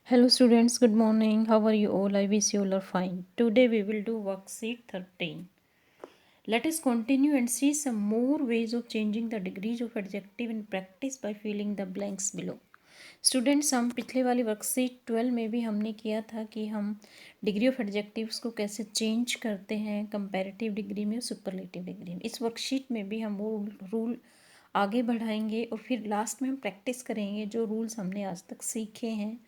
Hello students, good morning. How are you all? I wish you all are fine. Today we will do worksheet 13. Let us continue and see some more ways of changing the degrees of adjective in practice by filling the blanks below. Students हम पिछले वाली worksheet 12 में भी हमने किया था कि हम डिग्री ऑफ एडजेक्टिव्स को कैसे चेंज करते हैं कंपैरेटिव डिग्री में और सुपरलेटिव डिग्री में। इस वर्कशीट में भी हम वो रूल आगे बढ़ाएंगे और फिर लास्ट में हम प्रैक्टिस करेंगे जो रूल्स हमने आज तक सीखे हैं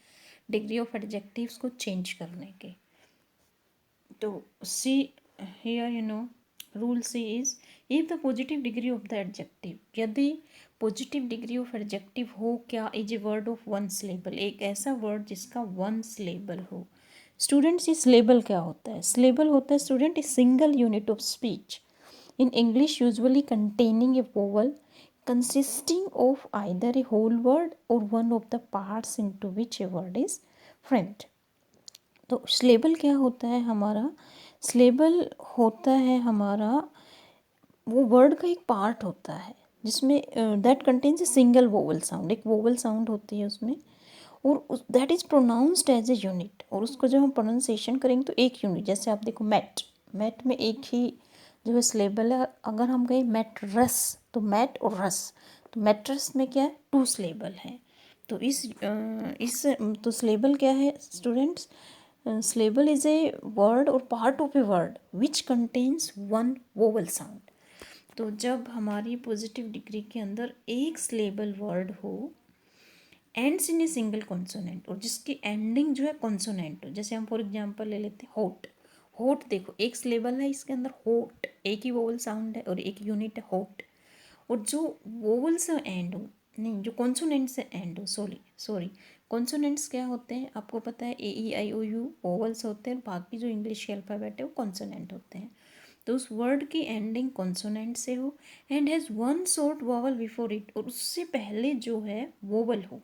डिग्री ऑफ एडजेक्टिव्स को चेंज करने के। तो see here rule C is if the positive degree of the adjective, यदि पॉजिटिव डिग्री ऑफ एडजेक्टिव हो क्या, is a word of one syllable, एक ऐसा वर्ड जिसका वन सिलेबल हो। स्टूडेंट्स ये सिलेबल क्या होता है? सिलेबल होता है student a single unit of speech in English usually containing a vowel consisting of either a whole word or one of the parts into which a word is framed। तो syllable क्या होता है हमारा? Syllable होता है हमारा वो word का एक पार्ट होता है जिसमें that contains a single vowel sound, एक वोवल साउंड होती है उसमें, और that is pronounced as a unit, और उसको जब हम प्रोनाउंसिएशन करेंगे तो एक यूनिट, जैसे आप देखो मैट, मैट में एक ही जो है सिलेबल है। अगर हम कहें मैट्रस तो मैट और रस, तो मैट्रस में क्या है? टू सिलेबल है। तो इस तो सिलेबल क्या है students? Syllable is a word or part of a word which contains one vowel sound. तो जब हमारी पॉजिटिव डिग्री के अंदर एक सिलेबल वर्ड हो, ends in a single consonant, और जिसकी एंडिंग जो है कॉन्सोनेंट हो, जैसे हम फॉर एग्जांपल ले लेते हैं होट। होट देखो एक सिलेबल है, इसके अंदर होट एक ही वोवल साउंड है और एक यूनिट है होट, और जो वोवल से एंड हो, नहीं जो कॉन्सोनेंट से एंड हो, सॉरी कॉन्सोनेंट्स क्या होते हैं आपको पता है? AEIOU वोवल्स होते हैं, बाकी जो इंग्लिश के अल्फ़ाबेट है वो कॉन्सोनेंट होते हैं। तो उस वर्ड की एंडिंग कॉन्सोनेंट से हो and has one short vowel before it, और उससे पहले जो है वोवल हो,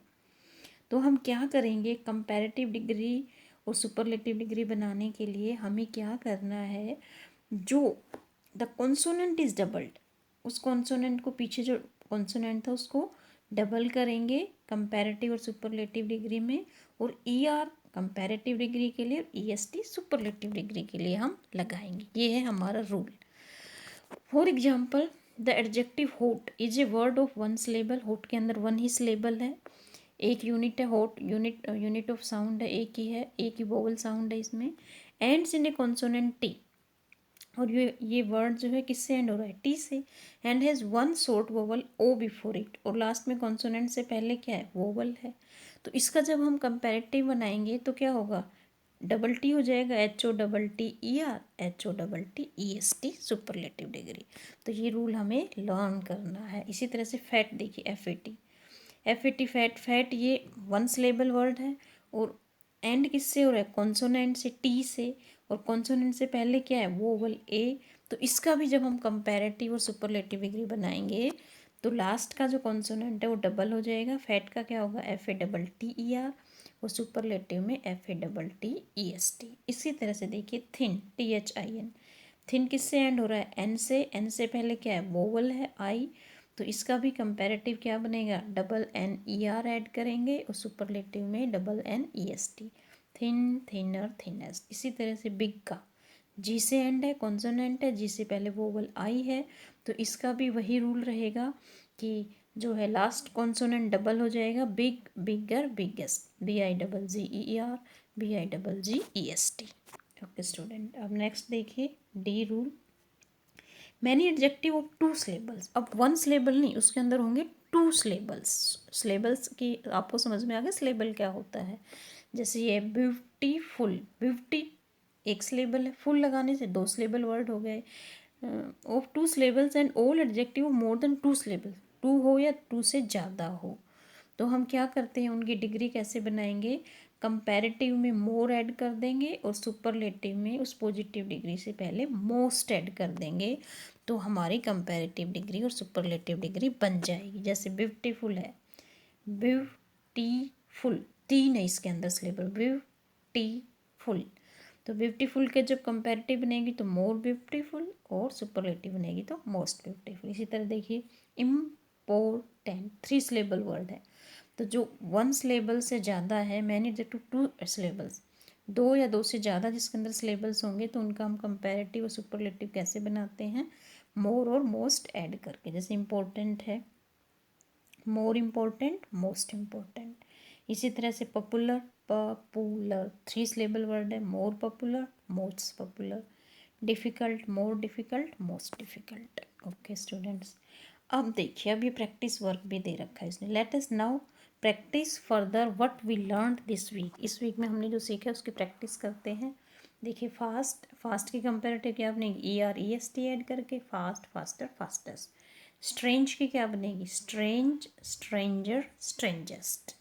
तो हम क्या करेंगे? कंपैरेटिव डिग्री और सुपरलेटिव डिग्री बनाने के लिए हमें क्या करना है? जो द कॉन्सोनेंट इज़ डबल्ड, उस कॉन्सोनेंट को पीछे जो कॉन्सोनेंट था उसको डबल करेंगे कंपैरेटिव और सुपरलेटिव डिग्री में, और ER कंपैरेटिव डिग्री के लिए और EST सुपरलेटिव डिग्री के लिए हम लगाएंगे। ये है हमारा rule. For example the adjective hot is a word of one syllable, hot के अंदर वन ही सिलेबल है, एक यूनिट है होट, यूनिट ऑफ साउंड है, एक ही है, एक ही वोवल साउंड है इसमें, ends in A consonant T, और ये वर्ड जो है किससे एंड हो रहा है? टी से, and has one short vowel O before it, और लास्ट में कॉन्सोनेंट से पहले क्या है? वोवल है। तो इसका जब हम कंपैरेटिव बनाएंगे तो क्या होगा? डबल टी हो जाएगा, HOTTER, HOTTEST सुपरलेटिव डिग्री। तो ये रूल हमें लर्न करना है। इसी तरह से फैट देखिए, FAT फैट, फैट ये वन सिलेबल वर्ड है, और एंड किससे हो रहा है? कॉन्सोनेंट से, टी से, और कॉन्सोनेंट से पहले क्या है? वोवल ए। तो इसका भी जब हम कंपैरेटिव और सुपरलेटिव डिग्री बनाएंगे तो लास्ट का जो कॉन्सोनेंट है वो डबल हो जाएगा। फैट का क्या होगा? FATTER, और सुपरलेटिव में FATTEST। इसी तरह से देखिए थिन, THIN, थिन किससे एंड हो रहा है? एन से, एन से पहले क्या है? वोवल है आई, तो इसका भी कंपैरेटिव क्या बनेगा? DNER ऐड करेंगे, और सुपरलेटिव में DNEST, थिन, थिनर, थिनेस्ट। इसी तरह से बिग का जी से एंड है, कॉन्सोनेंट है, जी से पहले वोवल आई है, तो इसका भी वही रूल रहेगा कि जो है लास्ट कॉन्सोनेंट डबल हो जाएगा, big, bigger, biggest, BIGGER, BIGGEST। Okay student, अब नेक्स्ट देखिए the rule. Many adjectives of two syllables, अब वन सिलेबल नहीं, उसके अंदर होंगे टू सिलेबल्स। सिलेबल्स की आपको समझ में आ गया सिलेबल क्या होता है? जैसे ये ब्यूटीफुल, ब्यूटी एक सिलेबल है, फुल लगाने से दो सिलेबल वर्ड हो गए। Of two syllables and all adjective more than two syllable, two हो या टू से ज़्यादा हो, तो हम क्या करते हैं? उनकी डिग्री कैसे बनाएंगे? कंपैरेटिव में मोर ऐड कर देंगे, और सुपरलेटिव में उस पॉजिटिव डिग्री से पहले मोस्ट ऐड कर देंगे, तो हमारी कंपैरेटिव डिग्री और सुपरलेटिव डिग्री बन जाएगी। जैसे ब्यूटीफुल है, ब्यूटीफुल, तीन है इसके अंदर सिलेबल, ब्यूटीफुल, तो ब्यूटीफुल के जब कंपैरेटिव बनेगी तो मोर ब्यूटीफुल, और सुपरलेटिव बनेगी तो मोस्ट ब्यूटीफुल। इसी तरह देखिए इम्पोर्टेंट, थ्री सिलेबल वर्ड है, तो जो 1 सिलेबल से ज़्यादा है, मैनी टू 2 सिलेबल्स, 2 या 2 से ज़्यादा जिसके अंदर सिलेबल्स होंगे तो उनका हम कंपैरेटिव और सुपरलेटिव कैसे बनाते हैं, मोर और मोस्ट ऐड करके। जैसे इम्पोर्टेंट है, मोर इम्पोर्टेंट, मोस्ट इम्पोर्टेंट। इसी तरह से पॉपुलर, पॉपुलर 3 सिलेबल वर्ड है, more popular, most popular. Difficult, more difficult, most difficult. Okay students, अब देखिए, अब ये प्रैक्टिस वर्क भी दे रखा है इसने। Let us now practise further what we learn this week. इस वीक में हमने जो सीखा उसकी प्रैक्टिस करते हैं। देखिए, फास्ट की कंपेरेटिव क्या बनेगी, EREST ऐड करके, फास्ट, फास्टर, फास्टेस्ट। स्ट्रेंज की क्या बनेगी, स्ट्रेंज, स्ट्रेंजर, स्ट्रेंजेस्ट।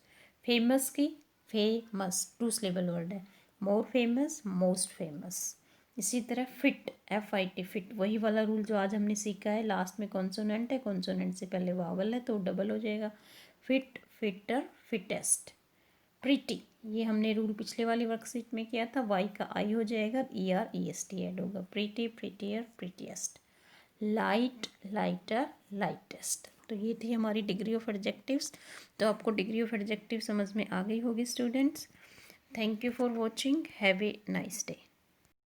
फेमस की, फेमस 2 सिलेबल वर्ड है, मोर फेमस, मोस्ट फेमस। इसी तरह फिट, FIT फिट, वही वाला रूल जो आज हमने सीखा है। लास्ट में कॉन्सोनेंट है, कॉन्सोनेंट से पहले वावल है तो डबल हो जाएगा, फिट, फिटर, फिटेस्ट। प्रीटी, ये हमने रूल पिछले वाली वर्कशीट में किया था, वाई का आई हो जाएगा, EREST ऐड होगा, pretty, prettier, prettiest. Light, lighter, lightest. तो ये थी हमारी डिग्री ऑफ एडजेक्टिव्स। तो आपको डिग्री ऑफ एडजेक्टिव समझ में आ गई होगी students. Thank you for watching, have a nice day.